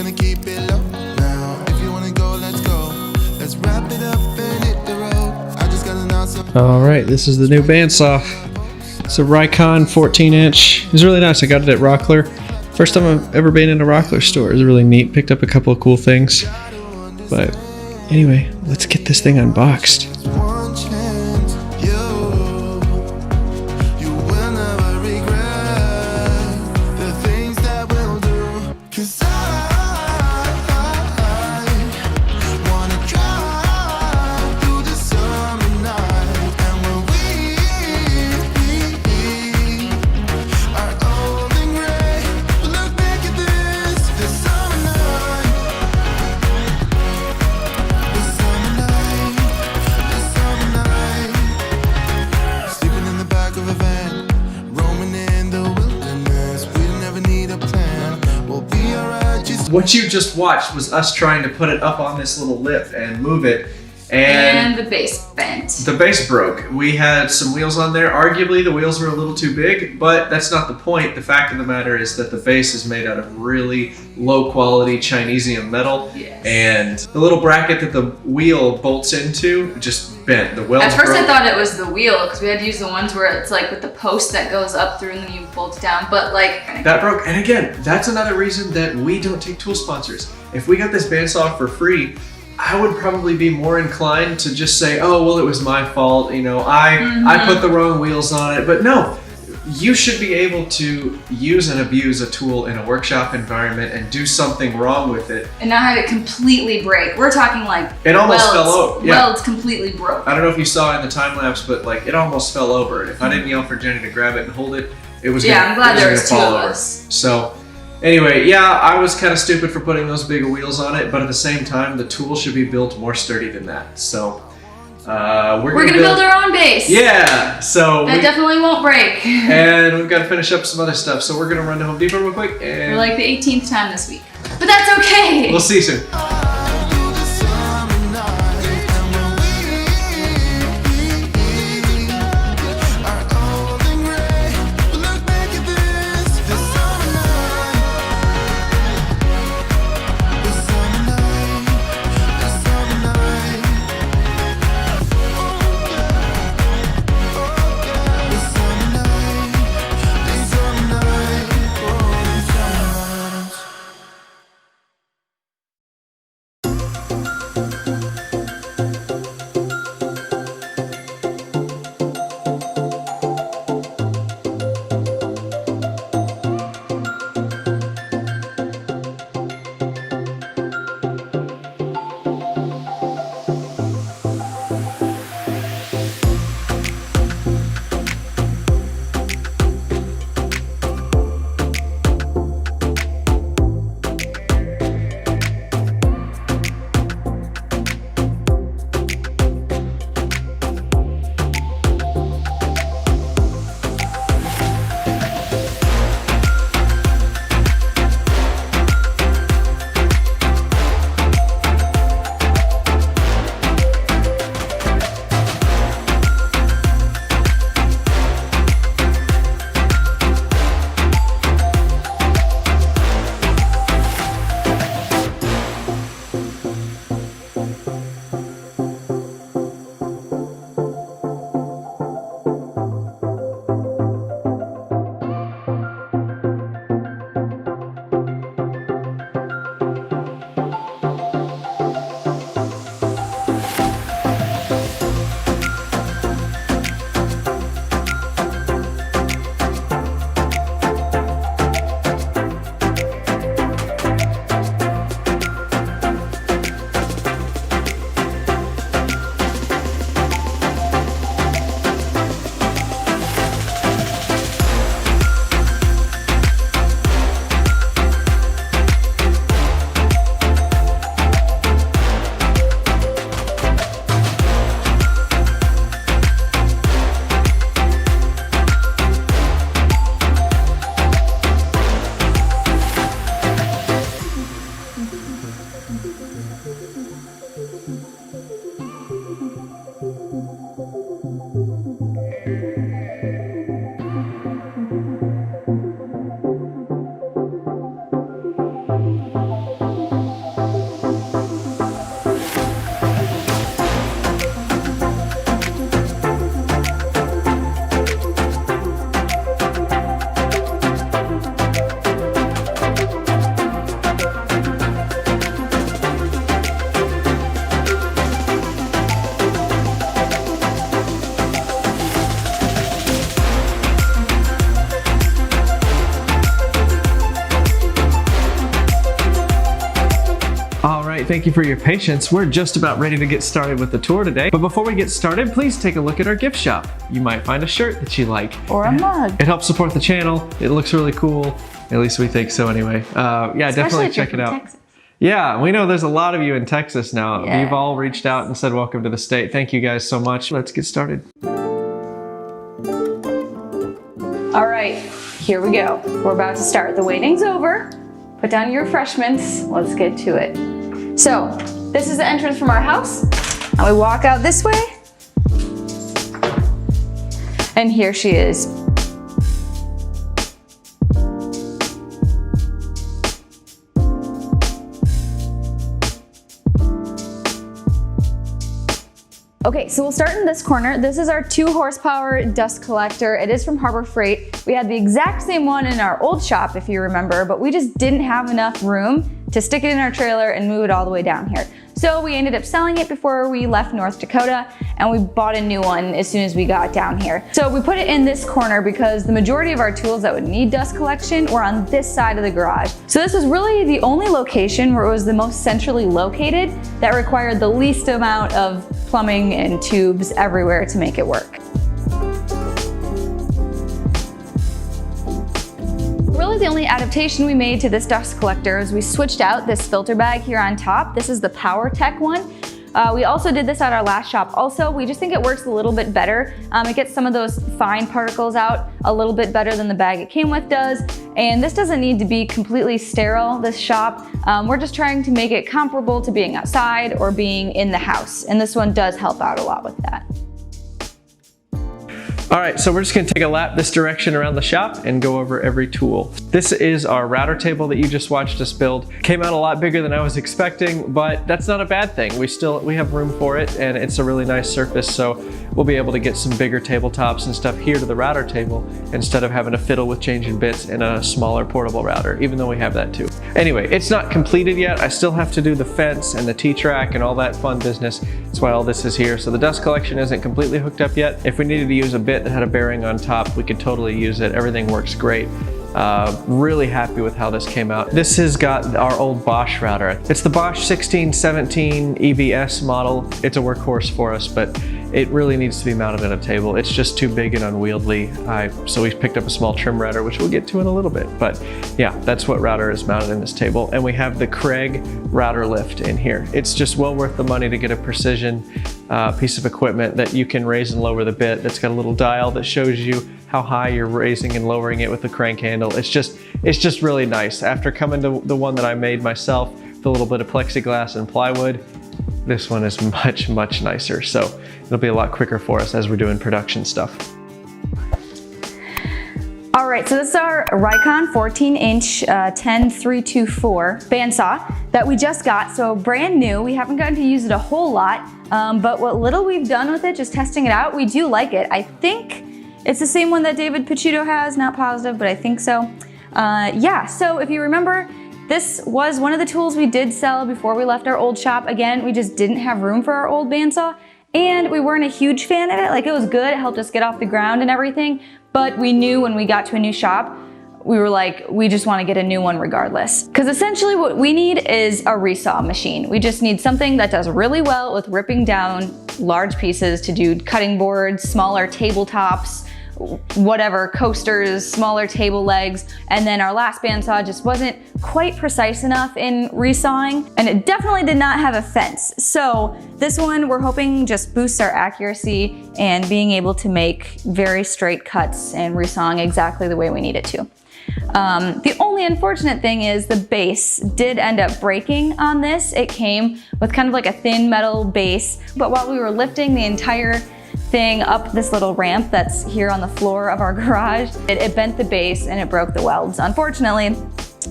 gonna keep it low. Now, if you wanna go, let's go. Let's wrap it up and hit the road. I just gotta announce something. Alright, this is the new bandsaw. It's a Rikon 14-inch. It's really nice. I got it at Rockler. First time I've ever been in a Rockler store. It was really neat. Picked up a couple of cool things. But anyway, let's get this thing unboxed. One chance, you will never regret the things that we'll do. 'Cause I wanna drive through the summer night. And when we are old and gray, we'll look back at this summer night. This summer night, this summer night. Sleeping in the back of a van, roaming in the wilderness. We never need a plan. We'll be alright. Just What you just watched was us trying to put it up on this little lip and move it. And the base bent. The base broke. We had some wheels on there. Arguably, the wheels were a little too big, but that's not the point. The fact of the matter is that the base is made out of really low quality Chinesium metal. Yes. And the little bracket that the wheel bolts into just bent. The weld At first broke. I thought it was the wheel because we had to use the ones where it's like with the post that goes up through and then you bolt it down. But like That broke. And again, that's another reason that we don't take tool sponsors. If we got this bandsaw for free, I would probably be more inclined to just say, oh, well, it was my fault. You know, I put the wrong wheels on it. But no, you should be able to use and abuse a tool in a workshop environment and do something wrong with it. and not have it completely break. We're talking like It almost welds, fell over. Yeah. Welds completely broke. I don't know if you saw in the time lapse, but like it almost fell over. And if I didn't yell for Jenny to grab it and hold it, it was Yeah, gonna, I'm glad it there was was gonna two fall of over. us. So anyway, yeah, I was kind of stupid for putting those big wheels on it, but at the same time, the tool should be built more sturdy than that. So we're We're gonna build our own base. Yeah, so That definitely won't break. and we've got to finish up some other stuff. So we're gonna run to Home Depot real quick, For and like the 18th time this week. But that's okay. we'll see you soon. right, thank you for your patience. We're just about ready to get started with the tour today. But before we get started, please take a look at our gift shop. You might find a shirt that you like. Or a mug. It helps support the channel. It looks really cool. At least we think so anyway. Yeah, definitely check it out. Texas. Yeah, we know there's a lot of you in Texas now. Yes. We've all reached out and said welcome to the state. Thank you guys so much. Let's get started. All right, here we go. We're about to start. The waiting's over. Put down your refreshments. Let's get to it. So, this is the entrance from our house. And we walk out this way. And here she is. Okay, so we'll start in this corner. This is our 2 horsepower dust collector. It is from Harbor Freight. We had the exact same one in our old shop, if you remember, but we just didn't have enough room to stick it in our trailer and move it all the way down here. So we ended up selling it before we left North Dakota, and we bought a new one as soon as we got down here. So we put it in this corner because the majority of our tools that would need dust collection were on this side of the garage. So this was really the only location where it was the most centrally located that required the least amount of plumbing and tubes everywhere to make it work. Really the only adaptation we made to this dust collector is we switched out this filter bag here on top. This is the PowerTech one. We also did this at our last shop. Also, we just think it works a little bit better. It gets some of those fine particles out a little bit better than the bag it came with does. And this doesn't need to be completely sterile, this shop. We're just trying to make it comparable to being outside or being in the house. And this one does help out a lot with that. All right, so we're just gonna take a lap this direction around the shop and go over every tool. This is our router table that you just watched us build. Came out a lot bigger than I was expecting, but that's not a bad thing. We have room for it, and it's a really nice surface, so we'll be able to get some bigger tabletops and stuff here to the router table instead of having to fiddle with changing bits in a smaller portable router, even though we have that too. Anyway, it's not completed yet. I still have to do the fence and the T-track and all that fun business. That's why all this is here. So the dust collection isn't completely hooked up yet. If we needed to use a bit that had a bearing on top, we could totally use it. Everything works great. Really happy with how this came out. This has got our old Bosch router. It's the Bosch 1617 EBS model. It's a workhorse for us, but it really needs to be mounted on a table. It's just too big and unwieldy. So we picked up a small trim router, which we'll get to in a little bit. But yeah, that's what router is mounted in this table. And we have the Craig router lift in here. It's just well worth the money to get a precision piece of equipment that you can raise and lower the bit. That's got a little dial that shows you how high you're raising and lowering it with the crank handle. It's just really nice. After coming to the one that I made myself, with a little bit of plexiglass and plywood, this one is much, much nicer. So it'll be a lot quicker for us as we're doing production stuff. All right, so this is our Rikon 14-inch 10324 bandsaw that we just got, so brand new. We haven't gotten to use it a whole lot, but what little we've done with it, just testing it out, we do like it. I think it's the same one that David Picciuto has, not positive, but I think so. Yeah, so if you remember, this was one of the tools we did sell before we left our old shop. Again, we just didn't have room for our old bandsaw, and we weren't a huge fan of it. Like, it was good, it helped us get off the ground and everything, but we knew when we got to a new shop, we were like, we just want to get a new one regardless. Because essentially what we need is a resaw machine. We just need something that does really well with ripping down large pieces to do cutting boards, smaller tabletops, whatever, coasters, smaller table legs. And then our last bandsaw just wasn't quite precise enough in resawing, and it definitely did not have a fence. So this one, we're hoping just boosts our accuracy and being able to make very straight cuts and resawing exactly the way we need it to. The only unfortunate thing is the base did end up breaking on this. It came with kind of like a thin metal base, but while we were lifting the entire thing up this little ramp that's here on the floor of our garage, it bent the base and it broke the welds, unfortunately.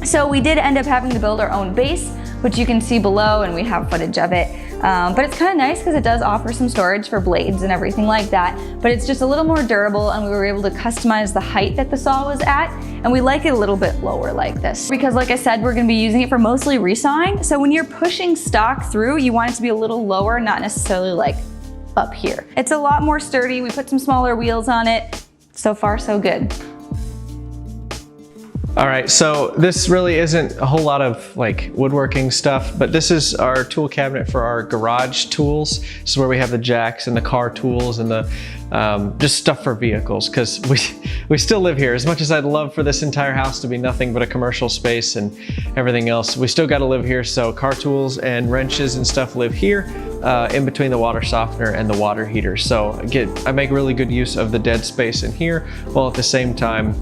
So we did end up having to build our own base, which you can see below, and we have footage of it. But it's kind of nice because it does offer some storage for blades and everything like that, but it's just a little more durable, and we were able to customize the height that the saw was at, and we like it a little bit lower like this. Because like I said, we're gonna be using it for mostly resawing, so when you're pushing stock through, you want it to be a little lower, not necessarily like up here. It's a lot more sturdy. We put some smaller wheels on it. So far, so good. All right, so this really isn't a whole lot of like woodworking stuff, but this is our tool cabinet for our garage tools. This is where we have the jacks and the car tools and the just stuff for vehicles, because we still live here. As much as I'd love for this entire house to be nothing but a commercial space and everything else, we still got to live here. So car tools and wrenches and stuff live here in between the water softener and the water heater. So I make really good use of the dead space in here, while at the same time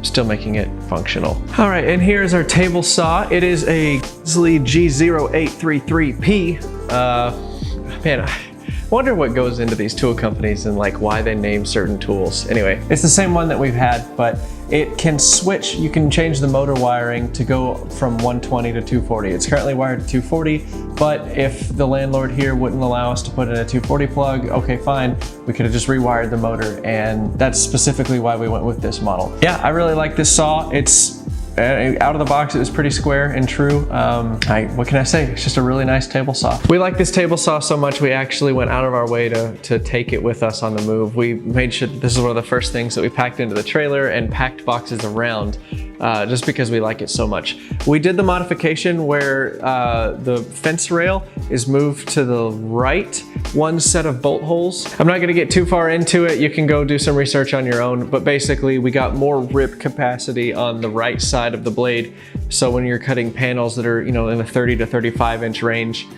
still making it functional. All right, and here's our table saw. It is a Grizzly G0833P. Man, I wonder what goes into these tool companies and like why they name certain tools. Anyway, it's the same one that we've had, but it can switch. You can change the motor wiring to go from 120 to 240. It's currently wired to 240, but if the landlord here wouldn't allow us to put in a 240 plug, okay, fine. We could have just rewired the motor, and that's specifically why we went with this model. Yeah, I really like this saw. It's out of the box, it was pretty square and true. What can I say? It's just a really nice table saw. We like this table saw so much, we actually went out of our way to take it with us on the move. We made sure this is one of the first things that we packed into the trailer and packed boxes around, just because we like it so much. We did the modification where the fence rail is moved to the right, one set of bolt holes. I'm not gonna get too far into it. You can go do some research on your own, but basically we got more rip capacity on the right side of the blade. So when you're cutting panels that are, in the 30 to 35 inch range,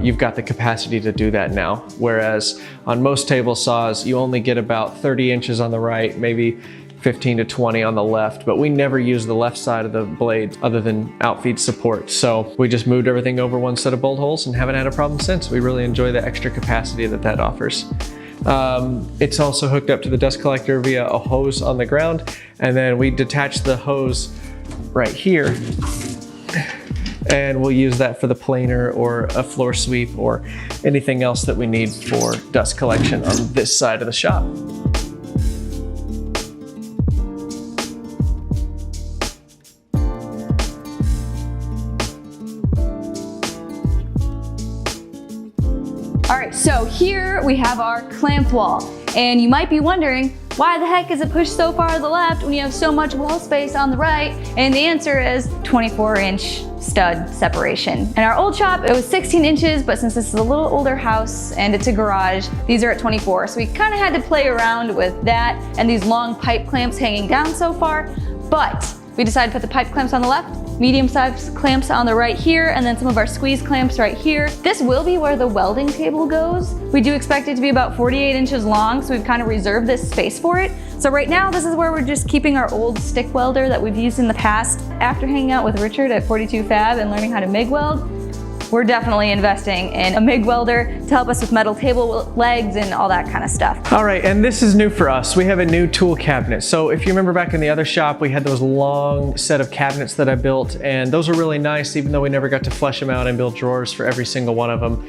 you've got the capacity to do that now. Whereas on most table saws, you only get about 30 inches on the right, maybe 15 to 20 on the left, but we never use the left side of the blade other than outfeed support. So we just moved everything over one set of bolt holes and haven't had a problem since. We really enjoy the extra capacity that offers. It's also hooked up to the dust collector via a hose on the ground, and then we detach the hose right here, and we'll use that for the planer or a floor sweep or anything else that we need for dust collection on this side of the shop. All right, so here we have our clamp wall, and you might be wondering, why the heck is it pushed so far to the left when you have so much wall space on the right? And the answer is 24-inch stud separation. In our old shop, it was 16 inches, but since this is a little older house and it's a garage, these are at 24. So we kind of had to play around with that and these long pipe clamps hanging down so far, but we decided to put the pipe clamps on the left, medium-sized clamps on the right here, and then some of our squeeze clamps right here. This will be where the welding table goes. We do expect it to be about 48 inches long, so we've kind of reserved this space for it. So right now, this is where we're just keeping our old stick welder that we've used in the past. After hanging out with Richard at 42 Fab and learning how to MIG weld, we're definitely investing in a MIG welder to help us with metal table legs and all that kind of stuff. All right, and this is new for us. We have a new tool cabinet. So if you remember back in the other shop, we had those long set of cabinets that I built, and those were really nice, even though we never got to flesh them out and build drawers for every single one of them.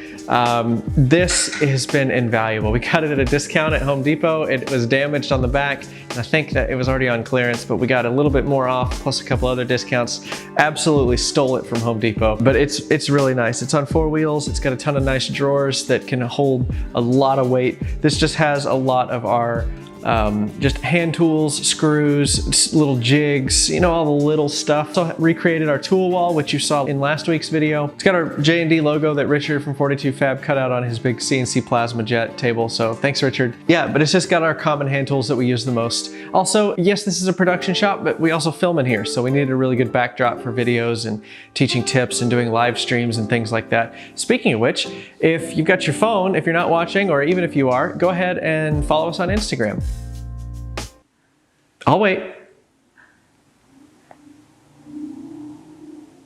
This has been invaluable. We got it at a discount at Home Depot. It was damaged on the back, and I think that it was already on clearance, but we got a little bit more off, plus a couple other discounts. Absolutely stole it from Home Depot, but it's really nice. It's on 4 wheels. It's got a ton of nice drawers that can hold a lot of weight. This just has a lot of our just hand tools, screws, little jigs, all the little stuff. So recreated our tool wall, which you saw in last week's video. It's got our J&D logo that Richard from 42 Fab cut out on his big CNC plasma jet table. So thanks, Richard. Yeah, but it's just got our common hand tools that we use the most. Also, yes, this is a production shop, but we also film in here. So we needed a really good backdrop for videos and teaching tips and doing live streams and things like that. Speaking of which, if you've got your phone, if you're not watching, or even if you are, go ahead and follow us on Instagram. I'll wait.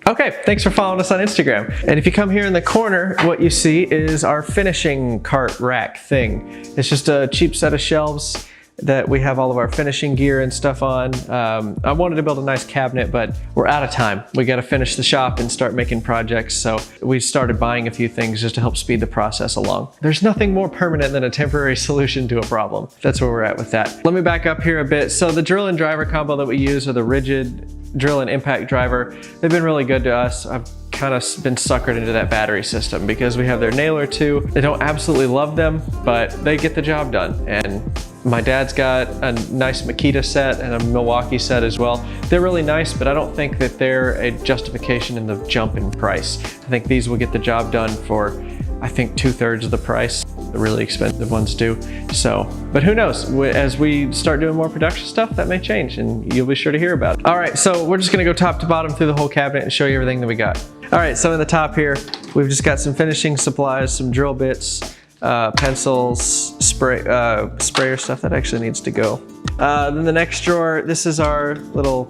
Okay, thanks for following us on Instagram. And if you come here in the corner, what you see is our finishing cart rack thing. It's just a cheap set of shelves that we have all of our finishing gear and stuff on. I wanted to build a nice cabinet, but we're out of time. We got to finish the shop and start making projects. So we started buying a few things just to help speed the process along. There's nothing more permanent than a temporary solution to a problem. That's where we're at with that. Let me back up here a bit. So the drill and driver combo that we use are the rigid drill and impact driver. They've been really good to us. I've kind of been suckered into that battery system because we have their nailer too. They don't absolutely love them, but they get the job done. And My dad's got a nice Makita set and a Milwaukee set as well. They're really nice, but I don't think that they're a justification in the jump in price. I think these will get the job done for, I think, 2/3 of the price. The really expensive ones do. So, but who knows? As we start doing more production stuff, that may change and you'll be sure to hear about it. All right, so we're just gonna go top to bottom through the whole cabinet and show you everything that we got. All right, so in the top here, we've just got some finishing supplies, some drill bits, pencils, sprayer stuff that actually needs to go. Then the next drawer, this is our little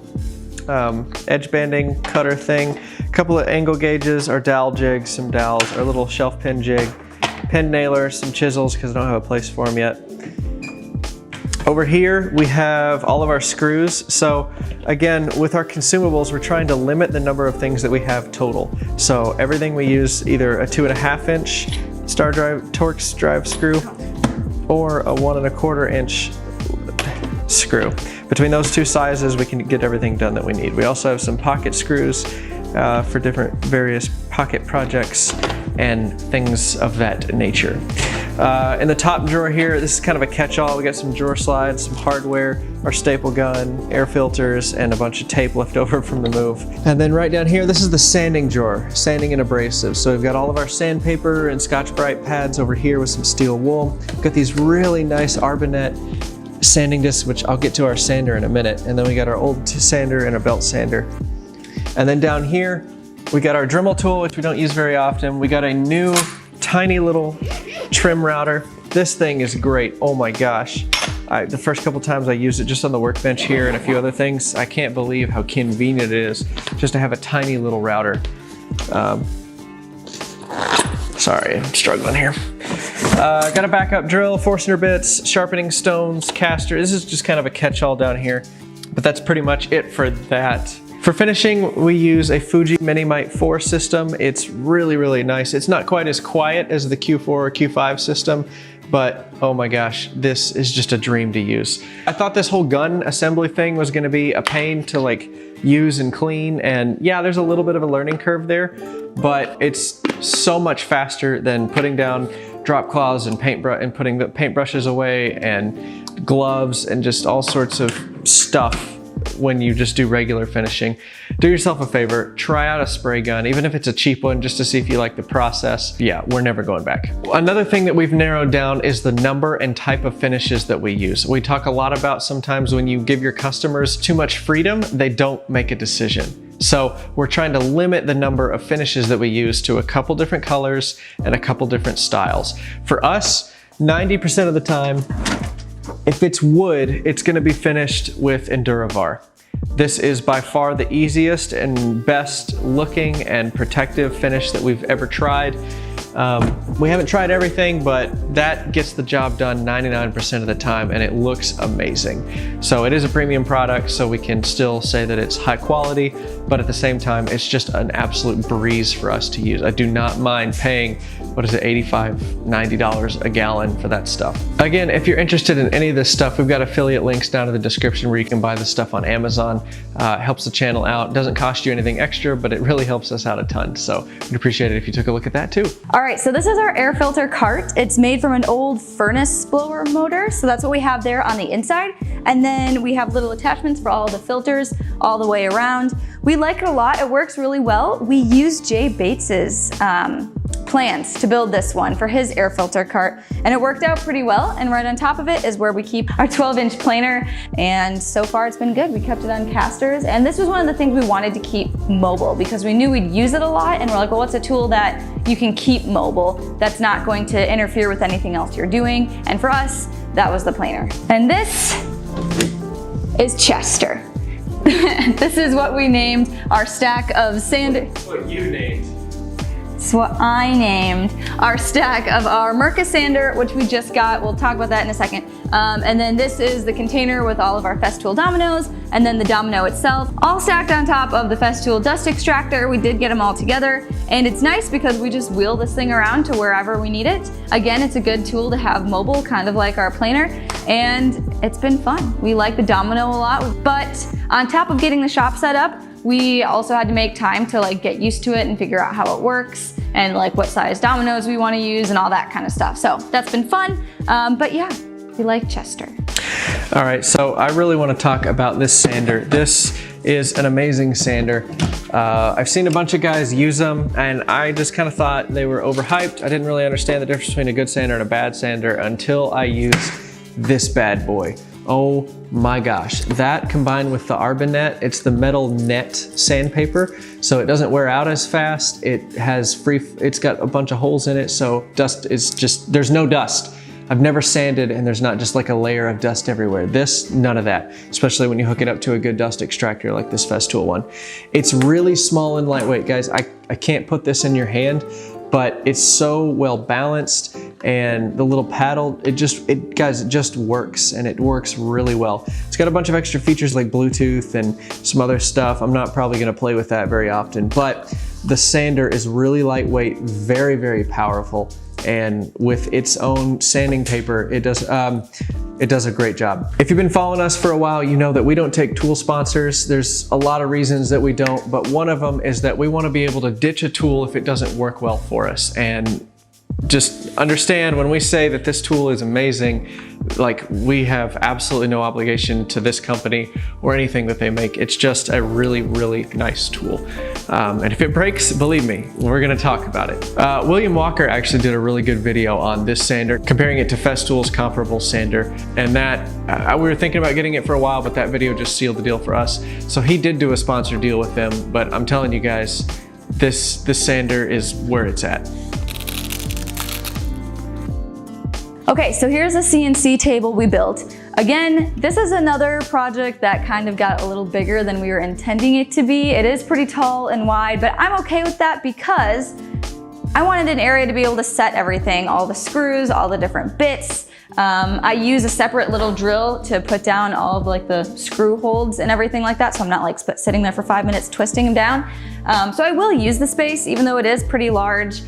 edge banding cutter thing. A couple of angle gauges, our dowel jigs, some dowels, our little shelf pin jig, pen nailer, some chisels because I don't have a place for them yet. Over here we have all of our screws. So again, with our consumables, we're trying to limit the number of things that we have total. So everything we use either a 2.5 inch star drive Torx drive screw or a 1 1/4 inch screw. Between those two sizes, we can get everything done that we need. We also have some pocket screws for different various pocket projects and things of that nature. In the top drawer here, this is kind of a catch-all. We got some drawer slides, some hardware, our staple gun, air filters, and a bunch of tape left over from the move. And then right down here, this is the sanding drawer, sanding and abrasives. So we've got all of our sandpaper and Scotch-Brite pads over here with some steel wool. We've got these really nice Arbanet sanding discs, which I'll get to our sander in a minute. And then we got our old sander and a belt sander. And then down here, we got our Dremel tool, which we don't use very often. We got a new tiny little trim router. This thing is great. Oh my gosh. The first couple times I used it just on the workbench here and a few other things, I can't believe how convenient it is just to have a tiny little router. Sorry, I'm struggling here. Got a backup drill, Forstner bits, sharpening stones, caster. This is just kind of a catch-all down here, but that's pretty much it for that. For finishing, we use a Fuji Minimite 4 system. It's really, really nice. It's not quite as quiet as the Q4 or Q5 system, but oh my gosh, this is just a dream to use. I thought this whole gun assembly thing was gonna be a pain to like use and clean, and yeah, there's a little bit of a learning curve there, but it's so much faster than putting down drop cloths and paintbrush and putting the paintbrushes away and gloves and just all sorts of stuff when you just do regular finishing. Do yourself a favor, try out a spray gun, even if it's a cheap one, just to see if you like the process. Yeah, we're never going back. Another thing that we've narrowed down is the number and type of finishes that we use. We talk a lot about sometimes when you give your customers too much freedom, they don't make a decision. So we're trying to limit the number of finishes that we use to a couple different colors and a couple different styles. For us, 90% of the time, if it's wood, it's gonna be finished with Enduravar. This is by far the easiest and best looking and protective finish that we've ever tried. We haven't tried everything, but that gets the job done 99% of the time and it looks amazing. So it is a premium product, so we can still say that it's high quality, but at the same time, it's just an absolute breeze for us to use. I do not mind paying, what is it, $85, $90 a gallon for that stuff. Again, if you're interested in any of this stuff, we've got affiliate links down in the description where you can buy this stuff on Amazon. It helps the channel out. Doesn't cost you anything extra, but it really helps us out a ton. So we'd appreciate it if you took a look at that too. All right, so this is our air filter cart. It's made from an old furnace blower motor, so that's what we have there on the inside. And then we have little attachments for all the filters all the way around. We like it a lot. It works really well. We used Jay Bates's plans to build this one for his air filter cart, and it worked out pretty well. And right on top of it is where we keep our 12-inch planer, and so far it's been good. We kept it on casters, and this was one of the things we wanted to keep mobile because we knew we'd use it a lot, and we're like, well, what's a tool that you can keep mobile that's not going to interfere with anything else you're doing? And for us, that was the planer. And this is Chester. This is what we named our stack of sander. That's what you named. It's what I named our stack of our Mirka sander, which we just got. We'll talk about that in a second. And then this is the container with all of our Festool dominoes, and then the domino itself, all stacked on top of the Festool dust extractor. We did get them all together, and it's nice because we just wheel this thing around to wherever we need it. Again, it's a good tool to have mobile, kind of like our planer, and it's been fun. We like the domino a lot, but on top of getting the shop set up, we also had to make time to like get used to it and figure out how it works and like what size dominoes we want to use and all that kind of stuff. So that's been fun. But yeah, We like Chester. All right, so I really want to talk about this sander. This is an amazing sander. I've seen a bunch of guys use them, and I just kind of thought they were overhyped. I didn't really understand the difference between a good sander and a bad sander until I used this bad boy. Oh my gosh, that combined with the Arbanet, it's the metal net sandpaper, so it doesn't wear out as fast. It's got a bunch of holes in it, so there's no dust. I've never sanded and there's not just like a layer of dust everywhere. This, none of that, especially when you hook it up to a good dust extractor like this Festool one. It's really small and lightweight, guys. I can't put this in your hand, but it's so well balanced, and the little paddle, it just works, and it works really well. It's got a bunch of extra features like Bluetooth and some other stuff. I'm not probably gonna play with that very often, but the sander is really lightweight, very, very powerful. And with its own sanding paper, it does a great job. If you've been following us for a while, you know that we don't take tool sponsors. There's a lot of reasons that we don't, but one of them is that we want to be able to ditch a tool if it doesn't work well for us. And just understand when we say that this tool is amazing, like, we have absolutely no obligation to this company or anything that they make. It's just a really, really nice tool. And if it breaks, believe me, we're gonna talk about it. William Walker actually did a really good video on this sander, comparing it to Festool's comparable sander. And that, we were thinking about getting it for a while, but that video just sealed the deal for us. So he did do a sponsor deal with them, but I'm telling you guys, this sander is where it's at. Okay, so here's a CNC table we built. Again, this is another project that kind of got a little bigger than we were intending it to be. It is pretty tall and wide, but I'm okay with that because I wanted an area to be able to set everything, all the screws, all the different bits. I use a separate little drill to put down all of like the screw holds and everything like that, so I'm not like sitting there for 5 minutes twisting them down. So I will use the space, even though it is pretty large.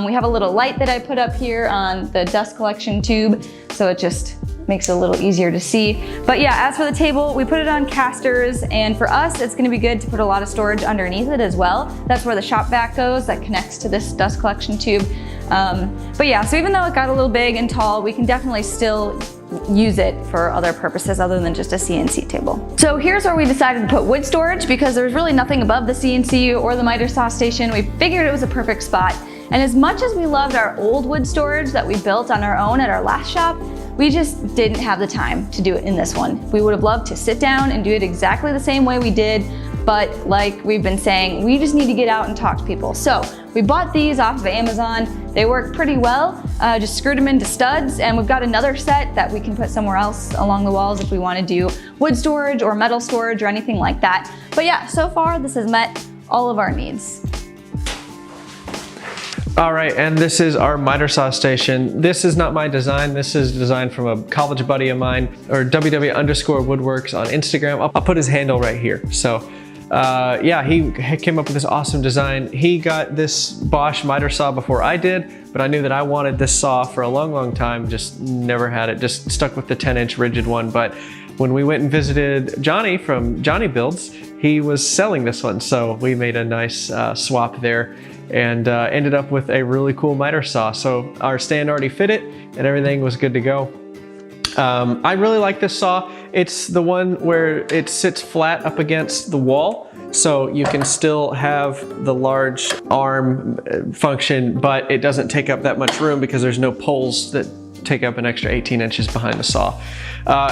We have a little light that I put up here on the dust collection tube, so it just makes it a little easier to see. But yeah, as for the table, we put it on casters, and for us, it's gonna be good to put a lot of storage underneath it as well. That's where the shop vac goes, that connects to this dust collection tube. But yeah, so even though it got a little big and tall, we can definitely still use it for other purposes other than just a CNC table. So here's where we decided to put wood storage because there's really nothing above the CNC or the miter saw station. We figured it was a perfect spot. And as much as we loved our old wood storage that we built on our own at our last shop, we just didn't have the time to do it in this one. We would have loved to sit down and do it exactly the same way we did, but like we've been saying, we just need to get out and talk to people. So we bought these off of Amazon. They work pretty well. Just screwed them into studs, and we've got another set that we can put somewhere else along the walls if we want to do wood storage or metal storage or anything like that. But yeah, so far this has met all of our needs. All right, and this is our miter saw station. This is not my design. This is designed from a college buddy of mine, or WW_woodworks on Instagram. I'll put his handle right here. So yeah, he came up with this awesome design. He got this Bosch miter saw before I did, but I knew that I wanted this saw for a long, long time, just never had it, just stuck with the 10-inch rigid one. But when we went and visited Johnny from Johnny Builds, he was selling this one. So we made a nice swap there, and ended up with a really cool miter saw. So our stand already fit it and everything was good to go. I really like this saw. It's the one where it sits flat up against the wall, so you can still have the large arm function, but it doesn't take up that much room because there's no poles that take up an extra 18 inches behind the saw.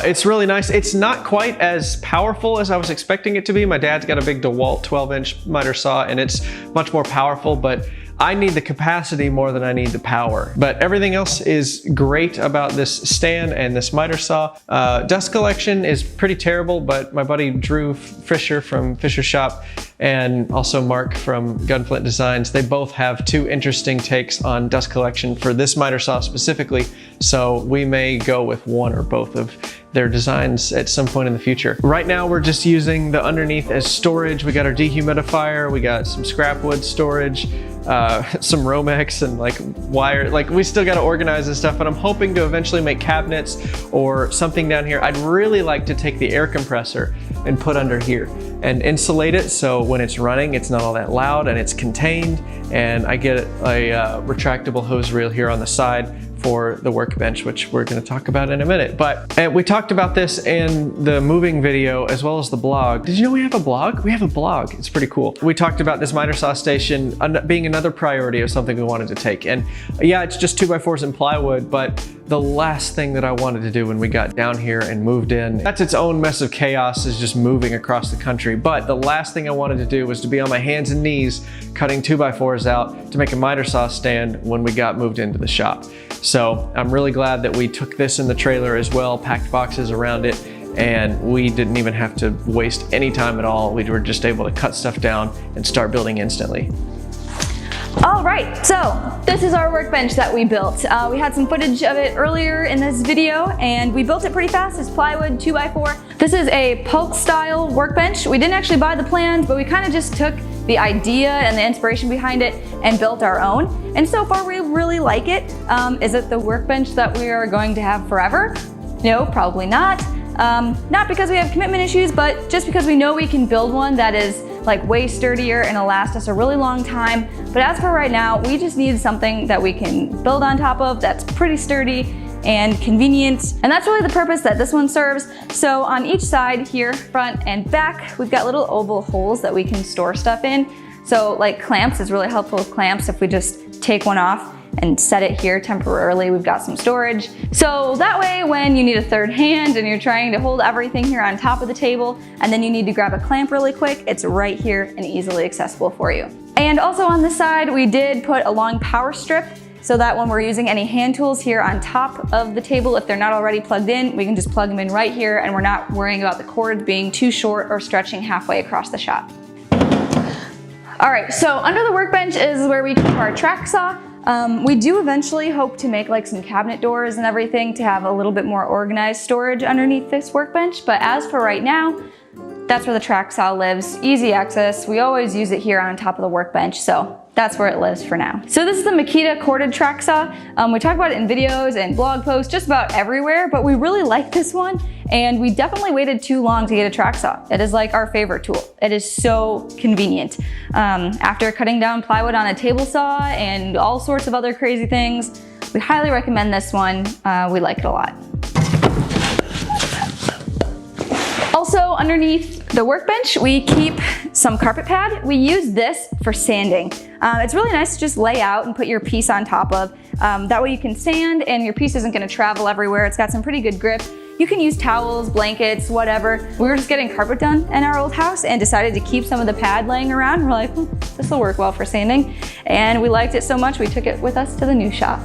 It's really nice. It's not quite as powerful as I was expecting it to be. My dad's got a big DeWalt 12-inch miter saw, and it's much more powerful, but I need the capacity more than I need the power. But everything else is great about this stand and this miter saw. Dust collection is pretty terrible, but my buddy Drew Fisher from Fisher Shop and also Mark from Gunflint Designs, they both have two interesting takes on dust collection for this miter saw specifically. So we may go with one or both of their designs at some point in the future. Right now, we're just using the underneath as storage. We got our dehumidifier, we got some scrap wood storage, some Romex and like wire, like we still got to organize this stuff, but I'm hoping to eventually make cabinets or something down here. I'd really like to take the air compressor and put under here and insulate it, so when it's running, it's not all that loud and it's contained, and I get a retractable hose reel here on the side for the workbench, which we're going to talk about in a minute. But we talked about this in the moving video as well as the blog. Did you know we have a blog? We have a blog. It's pretty cool. We talked about this miter saw station being another priority of something we wanted to take. And yeah, it's just 2x4s and plywood, but the last thing that I wanted to do when we got down here and moved in, that's its own mess of chaos, is just moving across the country. But the last thing I wanted to do was to be on my hands and knees cutting 2x4s out to make a miter saw stand when we got moved into the shop. So I'm really glad that we took this in the trailer as well, packed boxes around it, and we didn't even have to waste any time at all. We were just able to cut stuff down and start building instantly. All right, so this is our workbench that we built. We had some footage of it earlier in this video, and we built it pretty fast. It's plywood, 2x4. This is a pulp style workbench. We didn't actually buy the plans, but we kind of just took the idea and the inspiration behind it and built our own. And so far we really like it. Is it the workbench that we are going to have forever? No, probably not. Not because we have commitment issues, but just because we know we can build one that is like way sturdier and will last us a really long time. But as for right now, we just need something that we can build on top of that's pretty sturdy and convenient. And that's really the purpose that this one serves. So on each side here, front and back, we've got little oval holes that we can store stuff in. So like clamps is really helpful with clamps. If we just take one off and set it here temporarily, we've got some storage. So that way, when you need a third hand and you're trying to hold everything here on top of the table, and then you need to grab a clamp really quick, it's right here and easily accessible for you. And also on this side, we did put a long power strip so that when we're using any hand tools here on top of the table, if they're not already plugged in, we can just plug them in right here and we're not worrying about the cords being too short or stretching halfway across the shop. All right, so under the workbench is where we keep our track saw. We do eventually hope to make like some cabinet doors and everything to have a little bit more organized storage underneath this workbench, but as for right now, that's where the track saw lives. Easy access. We always use it here on top of the workbench, so that's where it lives for now. So this is the Makita corded track saw. We talk about it in videos and blog posts just about everywhere, but we really like this one, and we definitely waited too long to get a track saw. It is like our favorite tool. It is so convenient. After cutting down plywood on a table saw and all sorts of other crazy things, we highly recommend this one. We like it a lot. Also underneath the workbench, we keep some carpet pad. We use this for sanding. It's really nice to just lay out and put your piece on top of. That way you can sand and your piece isn't gonna travel everywhere. It's got some pretty good grip. You can use towels, blankets, whatever. We were just getting carpet done in our old house and decided to keep some of the pad laying around. We're like, this will work well for sanding. And we liked it so much, we took it with us to the new shop.